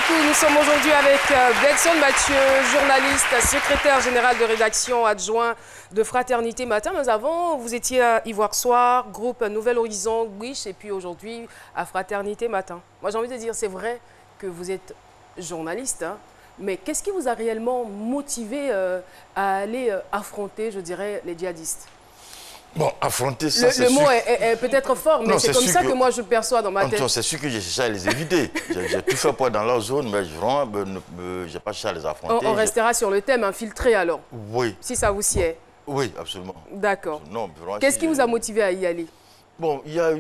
beaucoup. Nous sommes aujourd'hui avec Belson Mathieu, journaliste, secrétaire général de rédaction adjoint de Fraternité Matin. Mais avant, vous étiez à Ivoire Soir, groupe Nouvel Horizon, Wish, et puis aujourd'hui à Fraternité Matin. Moi, j'ai envie de dire, c'est vrai que vous êtes journaliste, hein, mais qu'est-ce qui vous a réellement motivé à aller affronter, je dirais, les djihadistes? Bon, affronter ça, c'est sûr... Le mot est peut-être fort, mais c'est comme ça que moi je le perçois dans ma tête. C'est sûr que j'ai cherché à les éviter. J'ai tout fait pour dans leur zone, mais vraiment, je n'ai pas cherché à les affronter. On restera sur le thème infiltré alors. Oui. Si ça vous sied. Oui, absolument. D'accord. Qu'est-ce qui vous a motivé à y aller? Bon, il y a...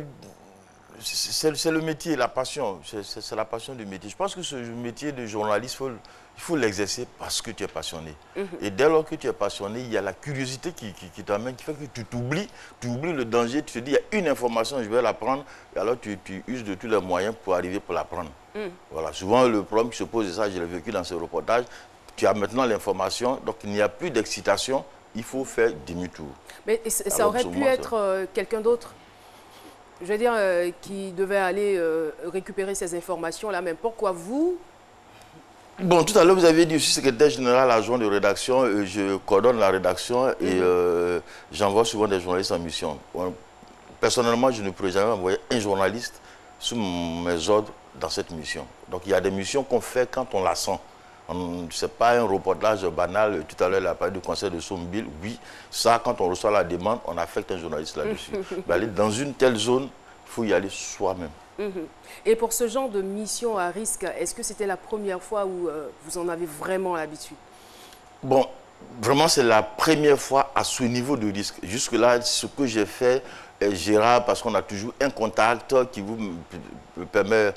C'est le métier, la passion. C'est la passion du métier. Je pense que ce métier de journaliste, il faut l'exercer parce que tu es passionné. Et dès lors que tu es passionné, il y a la curiosité qui t'amène, qui fait que tu oublies le danger. Tu te dis, il y a une information, je vais la prendre. Et alors, tu uses de tous les moyens pour arriver pour la prendre. Voilà. Souvent, le problème qui se pose, et ça, je l'ai vécu dans ce reportage, tu as maintenant l'information, donc il n'y a plus d'excitation, il faut faire demi-tour. Mais ça aurait pu être quelqu'un d'autre, je veux dire, qui devait aller récupérer ces informations-là, mais pourquoi vous? Bon, tout à l'heure, vous avez dit, je suis secrétaire général adjoint de rédaction, je coordonne la rédaction et j'envoie souvent des journalistes en mission. Personnellement, je ne pourrais jamais envoyer un journaliste sous mes ordres dans cette mission. Donc, il y a des missions qu'on fait quand on la sent. Ce n'est pas un reportage banal. Tout à l'heure, il a parlé du conseil de Sombil. Oui, ça, quand on reçoit la demande, on affecte un journaliste là-dessus. Mais aller dans une telle zone, il faut y aller soi-même. Et pour ce genre de mission à risque, est-ce que c'était la première fois où vous en avez vraiment l'habitude? Bon, vraiment, c'est la première fois à ce niveau de risque. Jusque-là, ce que j'ai fait est gérable parce qu'on a toujours un contact qui vous permet,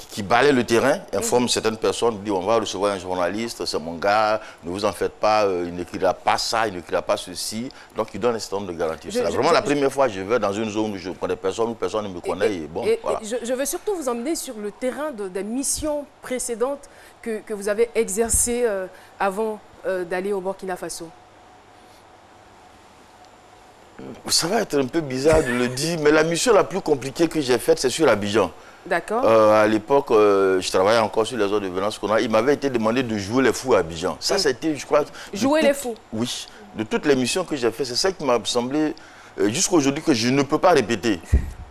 qui balaie le terrain, informe certaines personnes, dit on va recevoir un journaliste, c'est mon gars, ne vous en faites pas, il n'écrira pas ça, il n'écrira pas ceci. Donc il donne un certain nombre de garanties. C'est vraiment la première fois que je vais dans une zone où je connais personne, où personne ne me connaît. Voilà. Je veux surtout vous emmener sur le terrain des missions précédentes que vous avez exercées avant d'aller au Burkina Faso. Ça va être un peu bizarre de le dire, mais la mission la plus compliquée que j'ai faite, c'est sur Abidjan. D'accord. À l'époque, je travaillais encore sur les ordres de violence qu'on a. Il m'avait été demandé de jouer les fous à Abidjan. Ça, c'était, je crois... Jouer les fous? Oui. De toutes les missions que j'ai faites, c'est ça qui m'a semblé, jusqu'à aujourd'hui, que je ne peux pas répéter.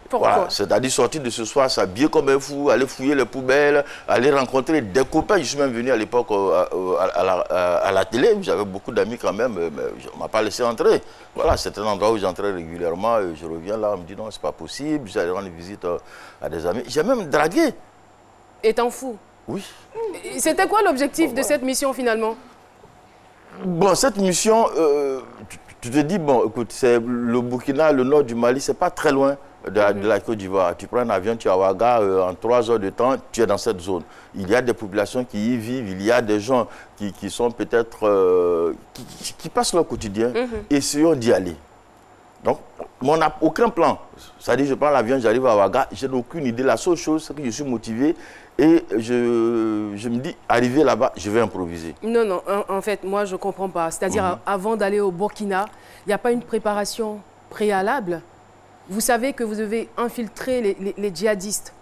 Pourquoi? Voilà, c'est-à-dire sortir de ce soir, s'habiller comme un fou, aller fouiller les poubelles, aller rencontrer des copains. Je suis même venu à l'époque à la télé, j'avais beaucoup d'amis quand même, mais on ne m'a pas laissé entrer. Voilà, c'est un endroit où j'entrais régulièrement, et je reviens là, on me dit non, c'est pas possible, j'allais rendre visite à des amis. J'ai même dragué. Étant fou? Oui. C'était quoi l'objectif de cette mission finalement? Bon, cette mission, tu te dis, bon, écoute, c'est le Burkina, le nord du Mali, c'est pas très loin de la Côte d'Ivoire. Tu prends un avion, tu es à Ouaga, en 3 heures de temps, tu es dans cette zone. Il y a des populations qui y vivent, il y a des gens qui sont peut-être... qui passent leur quotidien. Essayons d'y aller. Donc, on n'a aucun plan. C'est-à-dire, je prends l'avion, j'arrive à Ouaga, je n'ai aucune idée. La seule chose, c'est que je suis motivé et je me dis, arrivé là-bas, je vais improviser. Non, non, en fait, moi, je ne comprends pas. C'est-à-dire, avant d'aller au Burkina, il n'y a pas une préparation préalable? Vous savez que vous devez infiltrer les djihadistes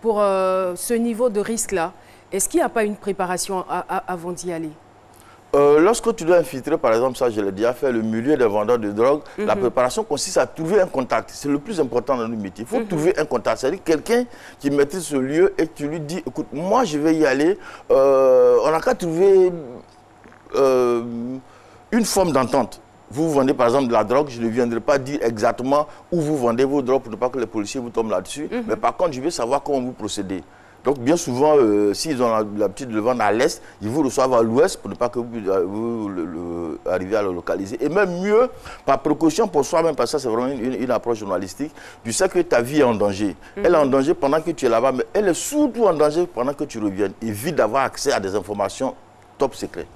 pour ce niveau de risque-là. Est-ce qu'il n'y a pas une préparation avant d'y aller? Lorsque tu dois infiltrer, par exemple, ça je l'ai déjà fait, le milieu des vendeurs de drogue, la préparation consiste à trouver un contact. C'est le plus important dans le métier. Il faut trouver un contact, c'est-à-dire quelqu'un qui maîtrise ce lieu et tu lui dis, écoute, moi je vais y aller, on n'a qu'à trouver une forme d'entente. Vous vendez par exemple de la drogue, je ne viendrai pas dire exactement où vous vendez vos drogues pour ne pas que les policiers vous tombent là-dessus. Mais par contre, je veux savoir comment vous procédez. Donc bien souvent, s'ils ont l'habitude de le vendre à l'est, ils vous reçoivent à l'ouest pour ne pas que vous arriviez à le localiser. Et même mieux, par précaution pour soi-même, parce que ça c'est vraiment une approche journalistique, tu sais que ta vie est en danger. Elle est en danger pendant que tu es là-bas, mais elle est surtout en danger pendant que tu reviennes. Évite d'avoir accès à des informations top secrets.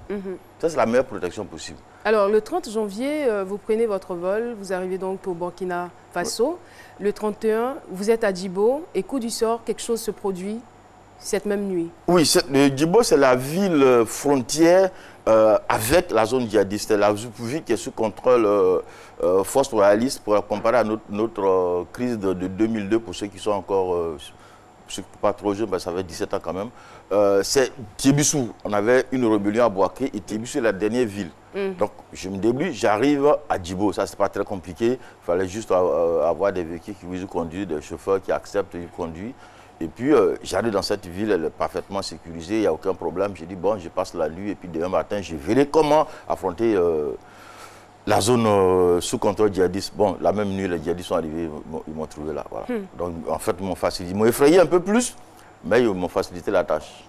Ça c'est la meilleure protection possible. Alors, le 30 janvier, vous prenez votre vol, vous arrivez donc au Burkina Faso. Le 31, vous êtes à Djibo et coup du sort, quelque chose se produit cette même nuit. Oui, Djibo, c'est la ville frontière avec la zone djihadiste. C'est la ville qui est sous contrôle force royaliste pour comparer à notre crise de 2002 pour ceux qui sont encore je ne suis pas trop jeune, ça fait 17 ans quand même, c'est Tiébissou. On avait une rébellion à Boaké et Tiébissou est la dernière ville. Donc, je me débrouille, j'arrive à Djibo. Ça, c'est pas très compliqué. Il fallait juste avoir des véhicules qui vous conduisent, des chauffeurs qui acceptent de conduire. Et puis, j'arrive dans cette ville, elle est parfaitement sécurisée, il n'y a aucun problème. J'ai dit, bon, je passe la nuit et puis demain matin, je verrai comment affronter la zone sous contrôle djihadiste. Bon, la même nuit, les djihadistes sont arrivés, ils m'ont trouvé là. Voilà. Donc, en fait, ils m'ont effrayé un peu plus, mais ils m'ont facilité la tâche.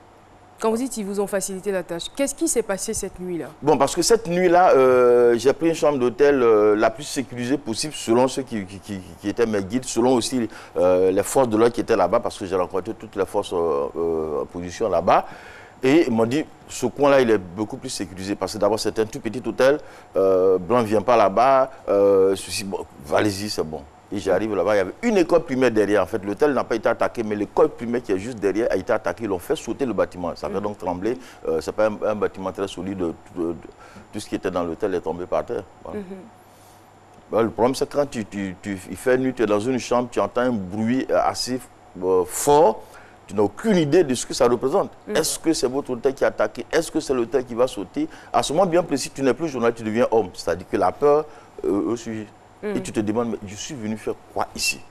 Quand vous dites qu'ils vous ont facilité la tâche, qu'est-ce qui s'est passé cette nuit-là? Bon, parce que cette nuit-là, j'ai pris une chambre d'hôtel la plus sécurisée possible, selon ceux qui étaient mes guides, selon aussi les forces de l'ordre qui étaient là-bas, parce que j'ai rencontré toutes les forces en position là-bas. Et ils m'ont dit, ce coin-là, il est beaucoup plus sécurisé, parce que d'abord, c'est un tout petit hôtel, Blanc ne vient pas là-bas, bon, allez-y, c'est bon. Et j'arrive là-bas, il y avait une école primaire derrière. En fait, l'hôtel n'a pas été attaqué, mais l'école primaire qui est juste derrière a été attaquée. Ils l'ont fait sauter le bâtiment. Ça fait donc trembler. Ce n'est pas un bâtiment très solide. Tout ce qui était dans l'hôtel est tombé par terre. Voilà. Ben, le problème, c'est quand il fait nuit, tu es dans une chambre, tu entends un bruit assez fort. Tu n'as aucune idée de ce que ça représente. Est-ce que c'est votre hôtel qui est attaqué? Est-ce que c'est l'hôtel qui va sauter? À ce moment bien précis, tu n'es plus journaliste, tu deviens homme. C'est-à-dire que la peur suit. Et tu te demandes, mais je suis venu faire quoi ici?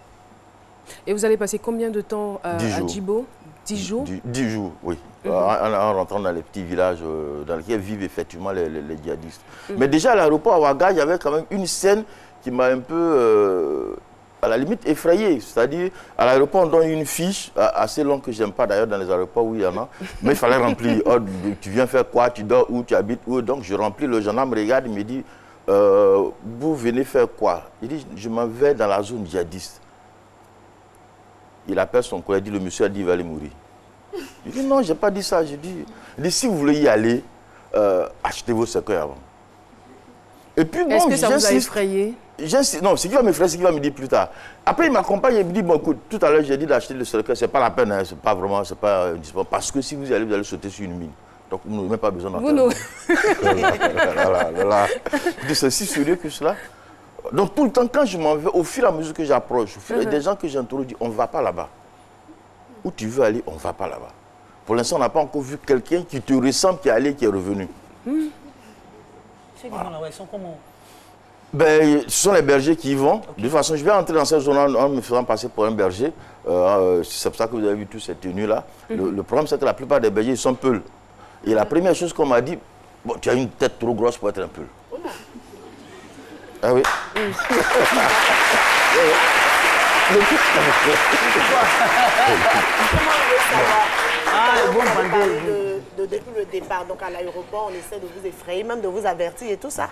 Et vous allez passer combien de temps à Djibo? 10 jours? 10 jours, oui. En rentrant dans les petits villages dans lesquels vivent effectivement les djihadistes. Mais déjà à l'aéroport à Ouaga, il y avait quand même une scène qui m'a un peu, à la limite, effrayé. C'est-à-dire, à l'aéroport, on donne une fiche assez longue que je n'aime pas d'ailleurs dans les aéroports où il y en a. Mais il fallait remplir. Oh, tu viens faire quoi? Tu dors où? Tu habites où? Donc je remplis, le gendarme me regarde, il me dit, vous venez faire quoi? Il dit, je m'en vais dans la zone djihadiste. Il appelle son collègue, il dit, le monsieur a dit, il va aller mourir. Il dit, non, je n'ai pas dit ça. Il dit, si vous voulez y aller, achetez vos séquelles avant. Et puis, bon, est-ce que ça vous a effrayé? Non, ce qui va m'effrayer, c'est qu'il va me dire plus tard. Après, il m'accompagne et me dit, bon, écoute, tout à l'heure, j'ai dit d'acheter le séquelles, ce n'est pas la peine, hein, c'est pas vraiment, c'est pas indispensable. Parce que si vous y allez, vous allez sauter sur une mine. Donc, vous n'avez même pas besoin d'entendre. C'est si sérieux que cela. Donc, tout le temps, quand je m'en vais, au fur et à mesure que j'approche, il y a des gens que j'interroge, on ne va pas là-bas. Où tu veux aller, on ne va pas là-bas. Pour l'instant, on n'a pas encore vu quelqu'un qui te ressemble, qui est allé, qui est revenu. Ces gens-là, ils sont comment? Ben, ce sont les bergers qui y vont. Okay. De toute façon, je vais entrer dans cette zone en me faisant passer pour un berger. C'est pour ça que vous avez vu toutes ces tenues-là. Le problème, c'est que la plupart des bergers, ils sont peuls. Et la première chose qu'on m'a dit, bon, tu as une tête trop grosse pour être un peul. Ah oui. Depuis le départ, donc à l'aéroport, on essaie de vous effrayer, même de vous avertir et tout ça.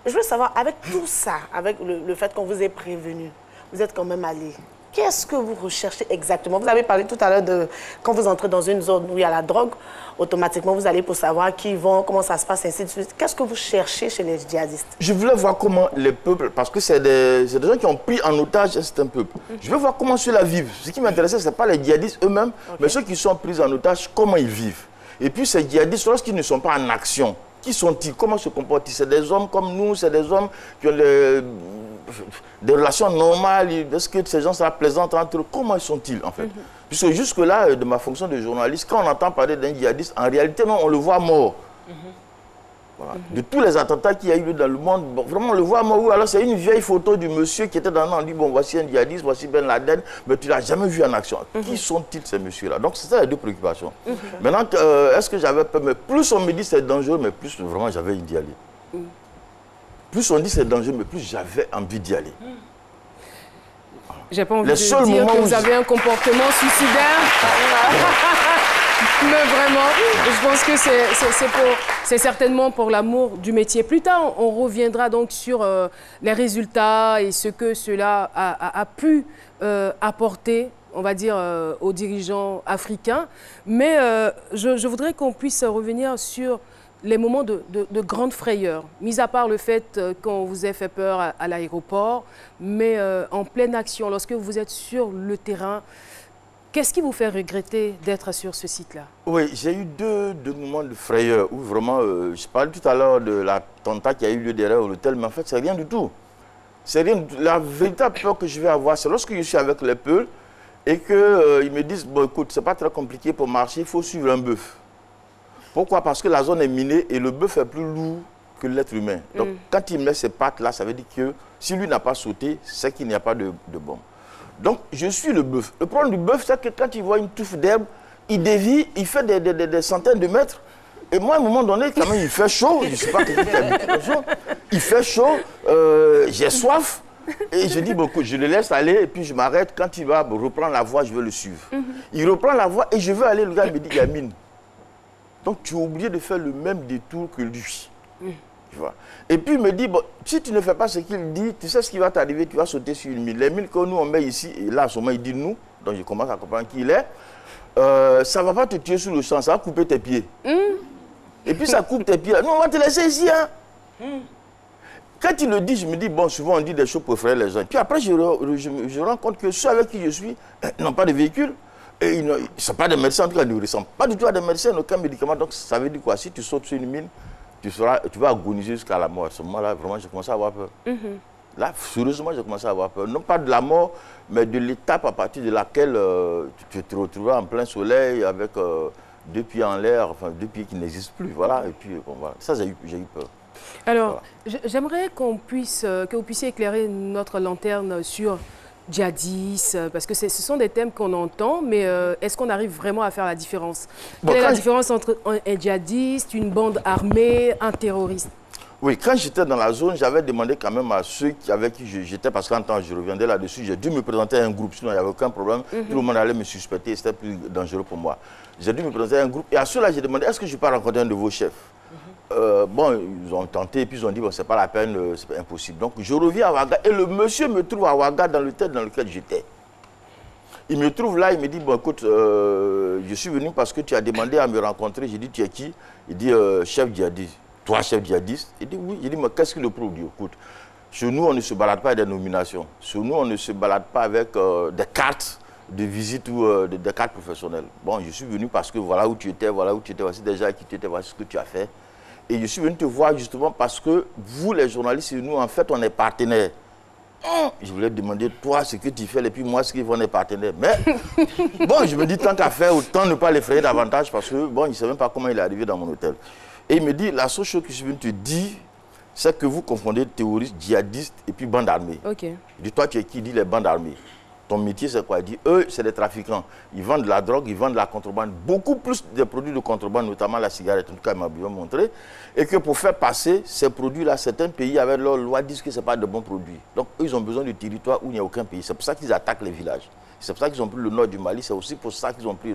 Je veux savoir, avec tout ça, avec le fait qu'on vous ait prévenu, vous êtes quand même allé. Qu'est-ce que vous recherchez exactement? Vous avez parlé tout à l'heure de quand vous entrez dans une zone où il y a la drogue, automatiquement vous allez pour savoir qui vont, comment ça se passe, ainsi de suite. Qu'est-ce que vous cherchez chez les djihadistes? Je voulais voir comment les peuples, parce que c'est des gens qui ont pris en otage un certain peuple. Je veux voir comment ceux-là vivent. Ce qui m'intéressait, ce n'est pas les djihadistes eux-mêmes, mais ceux qui sont pris en otage, comment ils vivent. Et puis ces djihadistes, lorsqu'ils ne sont pas en action, qui sont-ils? Comment se comportent-ils? C'est des hommes comme nous, c'est des hommes qui ont des relations normales. Est-ce que ces gens sont plaisants entre eux? Comment sont-ils en fait? Puisque jusque-là, de ma fonction de journaliste, quand on entend parler d'un djihadiste, en réalité, non, on le voit mort. Voilà. De tous les attentats qu'il y a eu dans le monde, bon, vraiment on le voit mort. Alors c'est une vieille photo du monsieur qui était dans le on dit, bon, voici un djihadiste, voici Ben Laden, mais tu ne l'as jamais vu en action. Qui sont-ils ces messieurs-là? Donc c'est ça les deux préoccupations. Maintenant, est-ce que j'avais peur? Mais plus on me dit c'est dangereux, mais plus vraiment j'avais envie d'y aller. Plus on dit c'est dangereux, mais plus j'avais envie d'y aller. J'ai pas envie de dire que vous avez un comportement suicidaire. Mais vraiment, je pense que c'est certainement pour l'amour du métier. Plus tard, on reviendra donc sur les résultats et ce que cela a pu apporter, on va dire, aux dirigeants africains. Mais je voudrais qu'on puisse revenir sur les moments de grande frayeur, mis à part le fait qu'on vous ait fait peur à l'aéroport, mais en pleine action, lorsque vous êtes sur le terrain, qu'est-ce qui vous fait regretter d'être sur ce site-là? Oui, j'ai eu deux moments de frayeur où vraiment, je parlais tout à l'heure de l'attentat qui a eu lieu derrière l'hôtel, mais en fait, c'est rien du tout. C'est rien du tout. La véritable peur que je vais avoir, c'est lorsque je suis avec les peuls et qu'ils me disent, bon écoute, c'est pas très compliqué pour marcher, il faut suivre un bœuf. Pourquoi? Parce que la zone est minée et le bœuf est plus lourd que l'être humain. Donc quand il met ses pattes là, ça veut dire que si lui n'a pas sauté, c'est qu'il n'y a pas de bombe. Donc je suis le bœuf. Le problème du bœuf, c'est que quand il voit une touffe d'herbe, il dévie, il fait des centaines de mètres. Et moi, à un moment donné, quand même, il fait chaud. Je ne sais pas quelqu'un qui habite chaud. Il fait chaud, j'ai soif. Et je dis, bon, écoute, je le laisse aller et puis je m'arrête. Quand il va reprendre la voie, je vais le suivre. Il reprend la voie et je veux aller. Le gars me dit, Yamine, donc tu es obligé de faire le même détour que lui. Tu vois. Et puis il me dit, bon, si tu ne fais pas ce qu'il dit, tu sais ce qui va t'arriver, tu vas sauter sur une mine. Les mines que nous on met ici, et là, à ce moment, il dit nous, donc je commence à comprendre qui il est. Ça ne va pas te tuer sur le champ, ça va couper tes pieds. Et puis ça coupe tes pieds. Nous, on va te laisser ici. Hein. Quand il le dit, je me dis, bon, souvent on dit des choses pour effrayer les gens. Puis après, je rends compte que ceux avec qui je suis n'ont pas de véhicule. Et ils ne sont pas des médecins, en tout cas, ils ne ressemblent pas du tout à des médecins, aucun médicament. Donc ça veut dire quoi? Si tu sautes sur une mine, tu vas agoniser jusqu'à la mort. À ce moment-là, vraiment, j'ai commencé à avoir peur. Là, sérieusement, j'ai commencé à avoir peur. Non pas de la mort, mais de l'étape à partir de laquelle tu te retrouveras en plein soleil avec 2 pieds en l'air, enfin 2 pieds qui n'existent plus. Voilà. Et puis, bon, voilà. Ça, j'ai eu peur. Alors, voilà. J'aimerais que vous puissiez éclairer notre lanterne sur djihadistes, parce que ce sont des thèmes qu'on entend, mais est-ce qu'on arrive vraiment à faire la différence? Quelle est la différence entre un djihadiste, une bande armée, un terroriste? Oui, quand j'étais dans la zone, j'avais demandé quand même à ceux avec qui j'étais, parce qu'en temps, je reviendrai là-dessus, j'ai dû me présenter à un groupe, sinon il n'y avait aucun problème. Tout le monde allait me suspecter, c'était plus dangereux pour moi. J'ai dû me présenter à un groupe, et à ceux-là, j'ai demandé, est-ce que je peux rencontrer un de vos chefs? Bon, ils ont tenté, et puis ils ont dit, bon, c'est pas la peine, c'est impossible. Donc, je reviens à Ouaga, et le monsieur me trouve à Ouaga dans l'hôtel dans lequel j'étais. Il me trouve là, il me dit, bon, écoute, je suis venu parce que tu as demandé à me rencontrer. J'ai dit, tu es qui? Il dit, chef djihadiste. Toi, chef djihadiste? Il dit, oui. Il dit, mais qu'est-ce que le pro dit? Écoute, chez nous, on ne se balade pas avec des nominations. Chez nous, on ne se balade pas avec des cartes de visite ou des cartes professionnelles. Bon, je suis venu parce que voilà où tu étais, voici déjà qui tu étais, voici ce que tu as fait. Et je suis venu te voir justement parce que vous, les journalistes, et nous, en fait, on est partenaires. Je voulais te demander, toi, ce que tu fais, et puis moi, ce qu'ils font, on est partenaires. Mais, bon, je me dis, tant qu'à faire, autant ne pas l'effrayer davantage parce que, bon, il ne sait même pas comment il est arrivé dans mon hôtel. Et il me dit, la seule chose que je suis venu te dire, c'est que vous confondez terroristes, djihadistes et puis bandes armées. Ok. Je dis, toi, tu es qui? Il dit, les bandes armées. Ton métier, c'est quoi? Il dit, eux, c'est des trafiquants. Ils vendent de la drogue, ils vendent de la contrebande. Beaucoup plus de produits de contrebande, notamment la cigarette. En tout cas, il m'a bien montré. Et que pour faire passer ces produits-là, certains pays, avec leur loi, disent que ce n'est pas de bons produits. Donc, eux, ils ont besoin de territoires où il n'y a aucun pays. C'est pour ça qu'ils attaquent les villages. C'est pour ça qu'ils ont pris le nord du Mali. C'est aussi pour ça qu'ils ont pris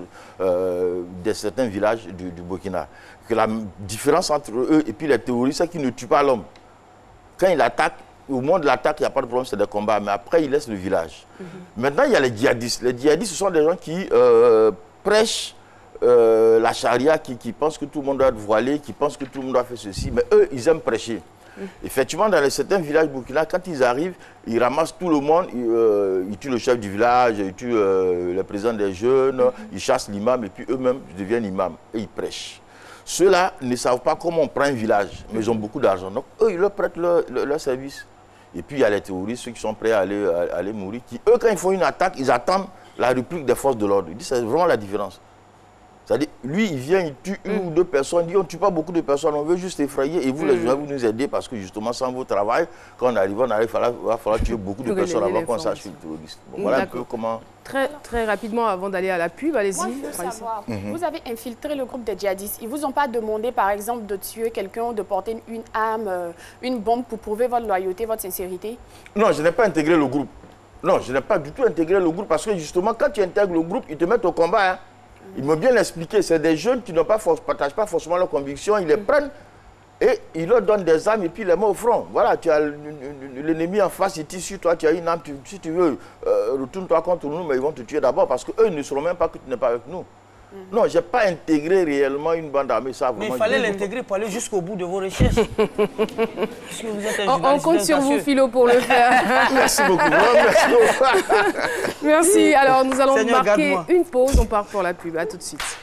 certains villages du Burkina. Que la différence entre eux et puis les terroristes, c'est qu'ils ne tuent pas l'homme. Quand ils attaquent, au moment de l'attaque, il n'y a pas de problème, c'est des combats. Mais après, ils laissent le village. Maintenant, il y a les djihadistes. Les djihadistes, ce sont des gens qui prêchent la charia, qui pensent que tout le monde doit être voilé, qui pensent que tout le monde doit faire ceci. Mais eux, ils aiment prêcher. Effectivement, dans certains villages burkinabés, quand ils arrivent, ils ramassent tout le monde, ils tuent le chef du village, ils tuent le président des jeunes, ils chassent l'imam et puis eux-mêmes deviennent imams et ils prêchent. Ceux-là ne savent pas comment on prend un village, mais ils ont beaucoup d'argent. Donc eux, ils leur prêtent leur service. Et puis il y a les terroristes, ceux qui sont prêts à aller mourir, qui eux, quand ils font une attaque, ils attendent la réplique des forces de l'ordre. C'est vraiment la différence. C'est-à-dire, lui, il vient, il tue une ou deux personnes, il dit, on ne tue pas beaucoup de personnes, on veut juste effrayer, et vous, les journalistes, vous nous aider, parce que justement, sans votre travail, quand on arrive, il va falloir tuer beaucoup de personnes avant qu'on sache le terroriste. Bon, voilà un peu comment... Très rapidement, avant d'aller à la pub, allez-y. Moi, je veux savoir, vous avez infiltré le groupe des djihadistes. Ils ne vous ont pas demandé, par exemple, de tuer quelqu'un ou de porter une arme, une bombe pour prouver votre loyauté, votre sincérité? Non, je n'ai pas intégré le groupe. Non, je n'ai pas du tout intégré le groupe, parce que justement, quand tu intègres le groupe, ils te mettent au combat, hein. Ils m'ont bien expliqué, c'est des jeunes qui ne partagent pas forcément leurs convictions, ils les prennent et ils leur donnent des armes et puis ils les mettent au front. Voilà, tu as l'ennemi en face, il tire sur toi, tu as une arme, si tu veux, retourne-toi contre nous, mais ils vont te tuer d'abord parce qu'eux ne sauront même pas que tu n'es pas avec nous. Non, je n'ai pas intégré réellement une bande armée, ça vraiment. Mais il fallait l'intégrer pour aller jusqu'au bout de vos recherches. On compte sur vous, Philo, pour le faire. Merci beaucoup. Merci beaucoup. Merci. Alors, nous allons marquer une pause. On part pour la pub. À tout de suite.